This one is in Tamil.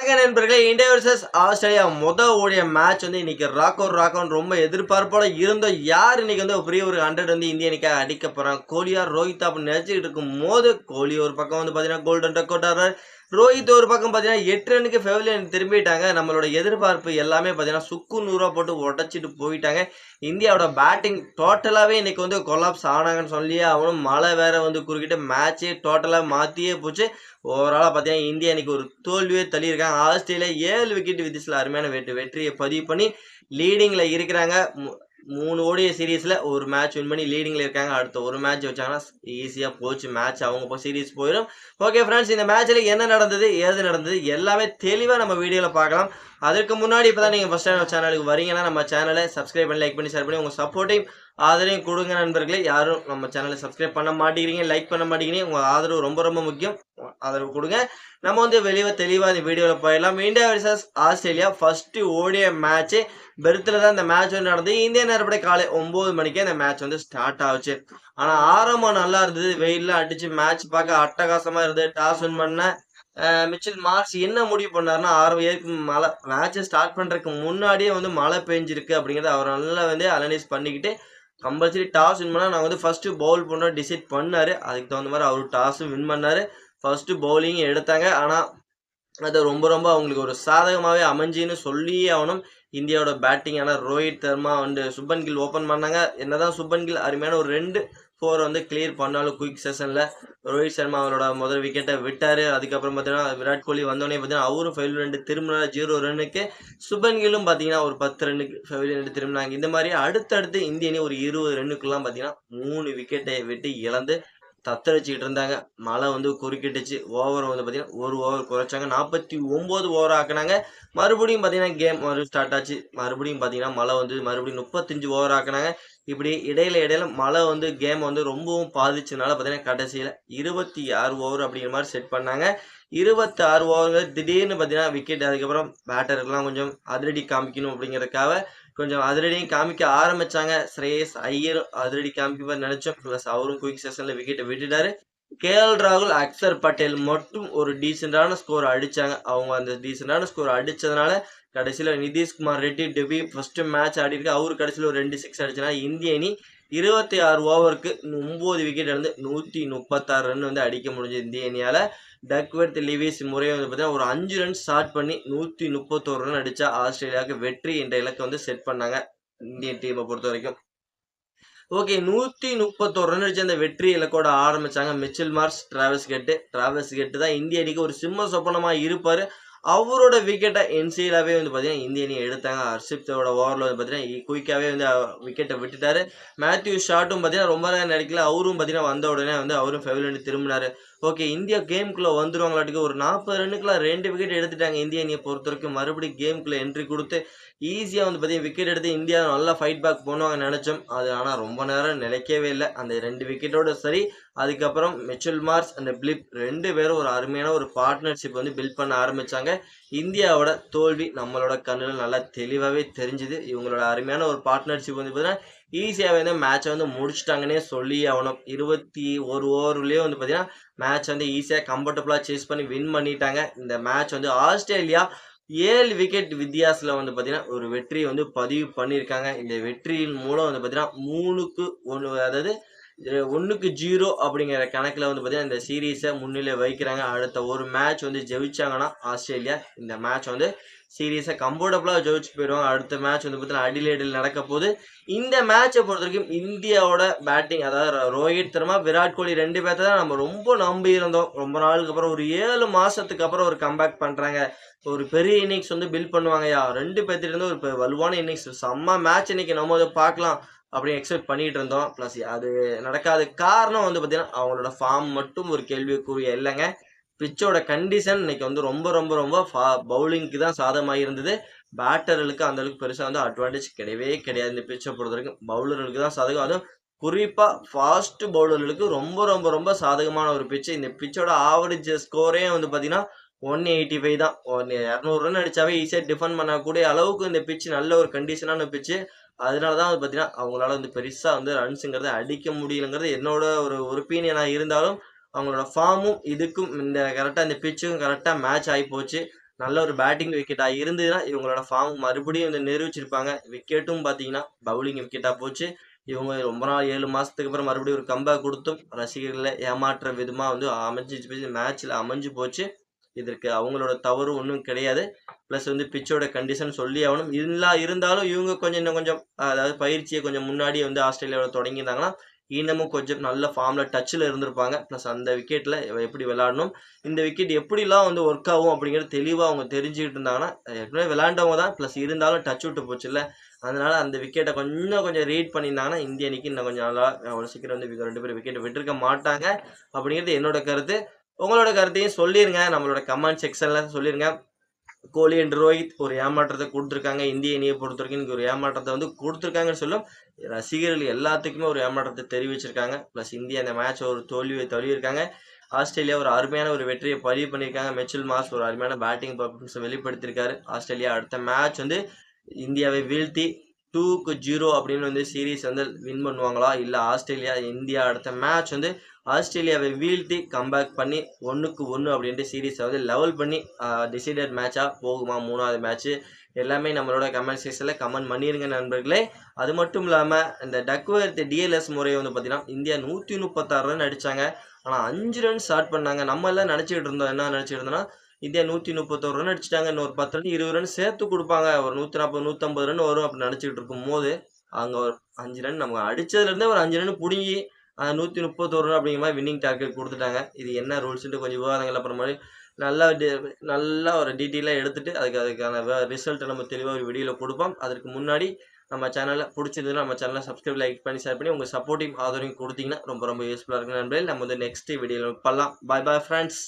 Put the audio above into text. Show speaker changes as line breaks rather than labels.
வணக்கம் நண்பர்களே, இந்தியா வர்சஸ் ஆஸ்திரேலியா ஓடிய மேட்ச் இன்னைக்கு ராக் ரொம்ப எதிர்பார்ப்போட இருந்தோம். யார் இன்னைக்கு பெரிய ஒரு 100 இந்திய அணிக்காக அடிக்க போறாங்க, கோலியா ரோஹித் அப்படின்னு நினைச்சிட்டு இருக்கும் போது கோலி ஒரு பக்கம் பாத்தீங்கன்னா கோல்டன் ரெக்கார்ட் ஆடுறாரு. ரோஹித் ஒரு பக்கம் பாத்தீங்கன்னா 8 ரன்னுக்கு பெவிலியன் திரும்பிட்டாங்க. நம்மளோட எதிர்பார்ப்பு எல்லாமே பாத்தீங்கன்னா சுக்கு நூறா போட்டு உடைச்சிட்டு போயிட்டாங்க. இந்தியாவோட பேட்டிங் டோட்டலாவே இன்னைக்கு கொலாப்ஸ் ஆனாங்கன்னு சொல்லியே அவனும் மழை வேற குறுக்கிட்டு மேட்சே டோட்டலா மாத்தியே போச்சு. ஓவராலா பாத்தீங்கன்னா இந்தியா இன்னைக்கு ஒரு தோல்வியே தள்ளியிருக்காங்க. ஆஸ்திரேலியா 7 விக்கெட் வித்தியாசத்துல அருமையான வெற்றியை பதிவு பண்ணி லீடிங்ல இருக்கிறாங்க. 3 ஓடிய சீரீஸ்ல ஒரு மேட்ச் வின் பண்ணி லீடிங்ல இருக்காங்க. அடுத்த ஒரு மேட்ச் வச்சாங்கன்னா ஈஸியா போச்சு மேட்ச், அவங்க சீரீஸ் போயிடும். ஓகே ஃப்ரெண்ட்ஸ், இந்த மேட்ச்ல என்ன நடந்தது ஏது நடந்தது எல்லாமே தெளிவா நம்ம வீடியோல பார்க்கலாம். அதற்கு முன்னாடி இப்பதான் நீங்க ஃபர்ஸ்ட் டைம் சேனலுக்கு வரீங்கன்னா நம்ம சேனலை சப்ஸ்கிரைப் பண்ணி லைக் பண்ணி ஷேர் பண்ணி உங்க சப்போர்ட்டையும் ஆதரவையும் கொடுங்க நண்பர்களே. யாரும் நம்ம சேனலை சப்ஸ்கிரைப் பண்ண மாட்டேங்கிறீங்க, லைக் பண்ண மாட்டேங்கிறீங்க. உங்க ஆதரவு ரொம்ப ரொம்ப முக்கியம், ஆதரவு கொடுங்க. நம்ம வெளியே தெளிவா இந்த வீடியோல போயிடலாம். இந்தியா வர்சஸ் ஆஸ்திரேலியா ஃபர்ஸ்ட் ஓடிய மேட்ச் பெர்த்ல தான் இந்த மேட்ச் நடந்தது. இந்திய நேரப்படி காலை 9 மணிக்கே இந்த மேட்ச் ஸ்டார்ட் ஆச்சு. ஆனா ஆரம்பம் நல்லா இருந்தது, வெயில்ல அடிச்சு மேட்ச் பார்க்க அட்டகாசமா இருந்தது. டாஸ் வின் பண்ண மிச்சல் மார்க்ஸ் என்ன முடிவு பண்ணாருன்னா, மழை மேட்ச் ஸ்டார்ட் பண்றதுக்கு முன்னாடியே மழை பெஞ்சிருக்கு அப்படிங்கறத அவர் நல்லா அனலைஸ் பண்ணிக்கிட்டு கம்பல்சரி டாஸ் வின் பண்ணா நான் ஃபர்ஸ்ட் பவுல் பண்ண டிசைட் பண்ணாரு. அதுக்கு தகுந்த மாதிரி அவரு டாஸும் வின் பண்ணாரு. ஃபர்ஸ்ட் பவுலிங் எடுத்தாங்க. ஆனா அது ரொம்ப ரொம்ப அவங்களுக்கு ஒரு சாதகமாவே அமைஞ்சின்னு சொல்லியே ஆகணும். இந்தியாவோட பேட்டிங் ஆனா ரோஹித் சர்மா சுப்பன் கில் ஓபன் பண்ணாங்க. என்னதான் சுப்பன் கில் அருமையான ஒரு 2 4 கிளியர் பண்ணாலும் குயிக் செஷன்ல ரோஹித் சர்மா அவரோட முதல் விக்கெட்டை விட்டாரு. அதுக்கப்புறம் பாத்தீங்கன்னா விராட் கோலி வந்தோடனே பாத்தீங்கன்னா அவரும் 5 திரும்பினாரு 0 ரன்னுக்கு. சுப்பன் கில்லும் பாத்தீங்கன்னா ஒரு 10 ரன்னுக்கு திரும்பினாங்க. இந்த மாதிரி அடுத்தடுத்து இந்திய அணி ஒரு 20 ரன்னுக்குலாம் பாத்தீங்கன்னா 3 விக்கெட்டை விட்டு இழந்து தத்தளிச்சுக்கிட்டு இருந்தாங்க. மழை குறுக்கிட்டுச்சு. ஓவர் பாத்தீங்கன்னா ஒரு ஓவர் குறைச்சாங்க, 49 ஓவர் ஆக்குனாங்க. மறுபடியும் பாத்தீங்கன்னா கேம் ஸ்டார்ட் ஆச்சு. மறுபடியும் பாத்தீங்கன்னா மழை மறுபடியும் 35 ஓவர் ஆக்குனாங்க. இப்படி இடையில மழை கேம் ரொம்பவும் பாதிச்சதுனால பாத்தீங்கன்னா கடைசியில 26 ஓவர் அப்படிங்கிற மாதிரி செட் பண்ணாங்க. 26 ஓவர்கள் திடீர்னு பாத்தீங்கன்னா விக்கெட். அதுக்கப்புறம் பேட்டருக்கெல்லாம் கொஞ்சம் அதிரடி காமிக்கணும் அப்படிங்கறதுக்காக கொஞ்சம் அதிரடியும் காமிக்க ஆரம்பிச்சாங்க. ஸ்ரேயஸ் ஐயர் அதிரடி காமிக்க நினைச்சோம். பிளஸ் அவரும் குயிக் செஷன்ல விக்கெட்டை விட்டுட்டாரு. ராகுல், அக்சர் பட்டேல் மட்டும் ஒரு டீசென்டான ஸ்கோர் அடிச்சாங்க. அவங்க அந்த டீசென்டான ஸ்கோர் அடிச்சதுனால கடைசியில Nitish Kumar Reddy debut first match ஆடி இருக்கு. அவரு கடைசியில ஒரு 2 6 அடிச்சனால இந்திய அணி 26 ஓவருக்கு 9 விக்கெட் இருந்து 136 ரன் அடிக்க முடிஞ்சது இந்திய அணியால. டக்வர்த் லிவிஸ் முறையை பார்த்தீங்கன்னா ஒரு 5 ரன் ஸ்டார்ட் பண்ணி 131 ரன் அடிச்சா ஆஸ்திரேலியாவுக்கு வெற்றி என்ற இலக்கை செட் பண்ணாங்க இந்தியன் டீமை பொறுத்த வரைக்கும். ஓகே, 131 ரன் அடிச்சு அந்த வெற்றி இலக்கோட ஆரம்பிச்சாங்க மிச்சல் மார்க்ஸ். டிராவிஸ் கெட் தான் இந்திய அணிக்கு ஒரு சிம்ம சொப்பனமா இருப்பாரு. அவரோட விக்கெட்டை என்சிலாவே பாத்தீங்கன்னா இந்திய அணி எடுத்தாங்க. ஹர்ஷித்தோட ஓவர்ல பாத்தீங்கன்னா குயிக்காவே விக்கெட்டை விட்டுட்டாரு. மேத்யூ ஷாட்டும் பாத்தீங்கன்னா ரொம்ப நேரம் நடிக்கல. அவரும் பாத்தீங்கன்னா வந்த உடனே அவரும் ஃபெவிலியன் திரும்பினாரு. ஓகே, இந்தியா கேமுக்குள்ள வந்துருவாங்களாட்டுக்கு ஒரு 40 ரன்னுக்குள்ள 2 விக்கெட் எடுத்துட்டாங்க இந்திய அணியை பொறுத்த வரைக்கும். மறுபடியும் கேமுக்குள்ள என்ட்ரி கொடுத்து ஈஸியா பாத்தீங்கன்னா விக்கெட் எடுத்து இந்தியா நல்லா ஃபைட் பேக் பண்ணுவாங்க நினைச்சோம். அது ஆனா ரொம்ப நேரம் நிலைக்கவே இல்லை. அந்த 2 விக்கெட்டோட சரி. அதுக்கப்புறம் மிச்சல் மார்க்ஸ் அந்த பிலிப் 2 பேரும் ஒரு அருமையான ஒரு பார்ட்னர்ஷிப் பில்ட் பண்ண ஆரம்பிச்சாங்க. இந்தியாவோட தோல்வி நம்மளோட கண்ணுல நல்லா தெளிவாவே தெரிஞ்சுது. இவங்களோட அருமையான ஒரு பார்ட்னர்ஷிப் பாத்தீங்கன்னா ஈஸியாவே மேட்சை முடிச்சுட்டாங்கன்னே சொல்லி ஆகணும். 21 ஓவர்லயே பாத்தீங்கன்னா மேட்ச் ஈஸியா கம்ஃபர்டபுளா சேஸ் பண்ணி வின் பண்ணிட்டாங்க. இந்த மேட்ச் ஆஸ்திரேலியா 7 விக்கெட் வித்தியாசத்துல பாத்தீங்கன்னா ஒரு வெற்றி பதிவு பண்ணியிருக்காங்க. இந்த வெற்றியின் மூலம் பாத்தீங்கன்னா 3-1, அதாவது 1-0 அப்படிங்கிற கணக்குல பாத்தீங்கன்னா இந்த சீரீஸை முன்னிலை வைக்கிறாங்க. அடுத்த ஒரு மேட்ச் ஜெயிச்சாங்கன்னா ஆஸ்திரேலியா இந்த மேட்ச் சீரீஸை கம்ஃபர்டபுளா ஜெயிச்சு போயிடுவாங்க. அடுத்த மேட்ச் பாத்தீங்கன்னா அடிலேடில் நடக்க போகுது. இந்த மேட்சை பொறுத்த வரைக்கும் இந்தியாவோட பேட்டிங், அதாவது ரோஹித் சர்மா விராட் கோலி 2 பேர்த்த தான் நம்ம ரொம்ப நம்பி இருந்தோம். ரொம்ப நாளுக்கு அப்புறம் ஒரு 7 மாசத்துக்கு அப்புறம் ஒரு கம்பேக் பண்றாங்க. ஒரு பெரிய இன்னிங்ஸ் பில்ட் பண்ணுவாங்கயா. 2 பேர்த்திட்ட இருந்து ஒரு வலுவான இன்னிங்ஸ் செம்ம மேட்ச் இன்னைக்கு நம்ம பார்க்கலாம் அப்படின்னு எக்ஸ்பெக்ட் பண்ணிட்டு இருந்தோம். பிளஸ் அது நடக்காத காரணம் பாத்தீங்கன்னா அவங்களோட ஃபார்ம் மட்டும் ஒரு கேள்விக்குரிய இல்லைங்க. பிச்சோட கண்டிஷன் இன்னைக்கு ரொம்ப ரொம்ப ரொம்ப பவுலிங்க்கு தான் சாதகமாக இருந்தது. பேட்டர்களுக்கு அந்த அளவுக்கு பெருசா அட்வான்டேஜ் கிடையவே கிடையாது. இந்த பிச்சை பொறுத்த வரைக்கும் பவுலர்களுக்கு தான் சாதகம். அதுவும் குறிப்பா ஃபாஸ்ட் பவுலர்களுக்கு ரொம்ப ரொம்ப ரொம்ப சாதகமான ஒரு பிச்சு. இந்த பிச்சோட ஆவரேஜ் ஸ்கோரே பாத்தீங்கன்னா 185 தான். 200 ரன் அடிச்சாவே ஈஸியா டிஃபெண்ட் பண்ணக்கூடிய அளவுக்கு இந்த பிச்சு நல்ல ஒரு கண்டிஷனான பிச்சு. அதனாலதான் பாத்தீங்கன்னா அவங்களால பெருசா ரன்ஸுங்கிறத அடிக்க முடியலங்கிறது என்னோட ஒரு ஒப்பீனியனா இருந்தாலும் அவங்களோட ஃபார்மும் இதுக்கும் இந்த கரெக்டா இந்த பிச்சும் கரெக்டா மேட்ச் ஆகி போச்சு. நல்ல ஒரு பேட்டிங் விக்கெட்டா இருந்ததுன்னா இவங்களோட ஃபார்ம் மறுபடியும் வந்து நிரூபிச்சிருப்பாங்க. விக்கெட்டும் பார்த்தீங்கன்னா பவுலிங் விக்கெட்டா போச்சு. இவங்க ரொம்ப நாள் 7 மாசத்துக்கு அப்புறம் மறுபடியும் ஒரு கம்பேக் குடுத்தும் ரசிகர்களை ஏமாற்ற விதமா வந்து மேட்ச்ல அமைஞ்சு போச்சு. இதற்கு அவங்களோட தவறு ஒண்ணும் கிடையாது. பிளஸ் வந்து பிட்சோட கண்டிஷன் சொல்லி ஆகணும். இருந்தாலும் இவங்க கொஞ்சம் இன்னும் கொஞ்சம் அதாவது பயிற்சியை கொஞ்சம் முன்னாடியே வந்து ஆஸ்திரேலியாவுல தொடங்கியிருந்தாங்கன்னா, இன்னமும் கொஞ்சம் நல்ல ஃபார்ம்ல டச்ல இருந்திருப்பாங்க. பிளஸ் அந்த விக்கெட்ல எப்படி விளையாடணும், இந்த விக்கெட் எப்படிலாம் வந்து ஒர்க் ஆகும் அப்படிங்கிறது தெளிவா அவங்க தெரிஞ்சுக்கிட்டு இருந்தாங்கன்னா, ஏற்கனவே விளையாண்டவங்க தான். பிளஸ் இருந்தாலும் டச் விட்டு போச்சுல்ல. அதனால அந்த விக்கெட்ட கொஞ்சம் ரீட் பண்ணியிருந்தாங்கன்னா, இந்திய அணிக்கு இன்னும் கொஞ்சம் நல்லா அவ்வளோ சீக்கிரம் வந்து 2 பேரும் விக்கெட் விட்டுருக்க மாட்டாங்க. அப்படிங்கிறது என்னோட கருத்து. உங்களோட கருத்தையும் சொல்லிருங்க. நம்மளோட கமெண்ட் செக்ஷன்ல சொல்லிருங்க. கோலி அண்ட் ரோஹித் ஒரு ஏமாற்றத்தை கொடுத்துருக்காங்க. இந்திய அணியை பொறுத்தவரைக்கும் இன்னைக்கு ஒரு ஏமாற்றத்தை வந்து கொடுத்துருக்காங்கன்னு சொல்லும். ரசிகர்கள் எல்லாத்துக்குமே ஒரு ஏமாற்றத்தை தெரிவிச்சிருக்காங்க. பிளஸ் இந்தியா அந்த மேட்ச் ஒரு தோல்வியை தழுவியிருக்காங்க. ஆஸ்திரேலியா ஒரு அருமையான ஒரு வெற்றியை பதிவு பண்ணியிருக்காங்க. மிச்சல் மார்ஷ் ஒரு அருமையான பேட்டிங் பர்ஃபார்மன்ஸை வெளிப்படுத்தியிருக்காரு. ஆஸ்திரேலியா அடுத்த மேட்ச் வந்து இந்தியாவை வீழ்த்தி 2-0 அப்படின்னு வந்து சீரீஸ் வந்து வின் பண்ணுவாங்களா, இல்லை ஆஸ்திரேலியா இந்தியா அடுத்த மேட்ச் வந்து ஆஸ்திரேலியாவை வீழ்த்தி கம்பேக் பண்ணி 1-1 அப்படின்ட்டு சீரீஸை வந்து லெவல் பண்ணி டிசைடட் மேட்சாக போகுமா 3வது மேட்ச்சு, எல்லாமே நம்மளோட கமெண்ட் செக்ஷனில் கமெண்ட் பண்ணிருங்க நண்பர்களே. அது மட்டும் இல்லாமல் இந்த டக்வர்த் டிஎல்எஸ் முறை வந்து பார்த்தீங்கன்னா இந்தியா 136 ரன் அடித்தாங்க. ஆனால் 5 ரன் ஸ்டார்ட் பண்ணாங்க. நம்ம எல்லாம் நினச்சிக்கிட்டு இருந்தோம், என்ன நினச்சிக்கிட்டு இருந்தோம்னா இந்தியா 131 ரன் அடிச்சிட்டாங்க. இன்னொரு 10 ரன் 20 ரன் சேர்த்து கொடுப்பாங்க. ஒரு 140 150 ரன் வரும் அப்படின்னு நினச்சிக்கிட்டு இருக்கும்போது அங்கே ஒரு 5 ரன் நம்ம அடிச்சதுலேருந்தே ஒரு 5 ரன் பிடுங்கி 131 ரன் அப்படிங்கிற மாதிரி வின்னிங் டார்கெட் கொடுத்துட்டாங்க. இது என்ன ரூல்ஸ்ன்ட்டு கொஞ்சம் விவாதங்கள் அப்புறமா நல்லா ஒரு டீட்டெயிலாக எடுத்துட்டு அதுக்கான ரிசல்ட்டை நம்ம தெளிவாக ஒரு வீடியோவில் கொடுப்போம். அதற்கு முன்னாடி நம்ம சேனலில் பிடிச்சிருந்ததுன்னா நம்ம சேனலை சப்ஸ்கிரைப், லைக் பண்ணி, ஷேர் பண்ணி உங்கள் சப்போர்ட்டிவ் ஆதரவையும் கொடுத்தீங்கன்னா ரொம்ப யூஸ்ஃபுல்லாக இருக்கு நண்பர்களே. நம்ம வந்து நெக்ஸ்ட் வீடியோவில் பண்ணலாம். பாய் பாய் ஃப்ரெண்ட்ஸ்.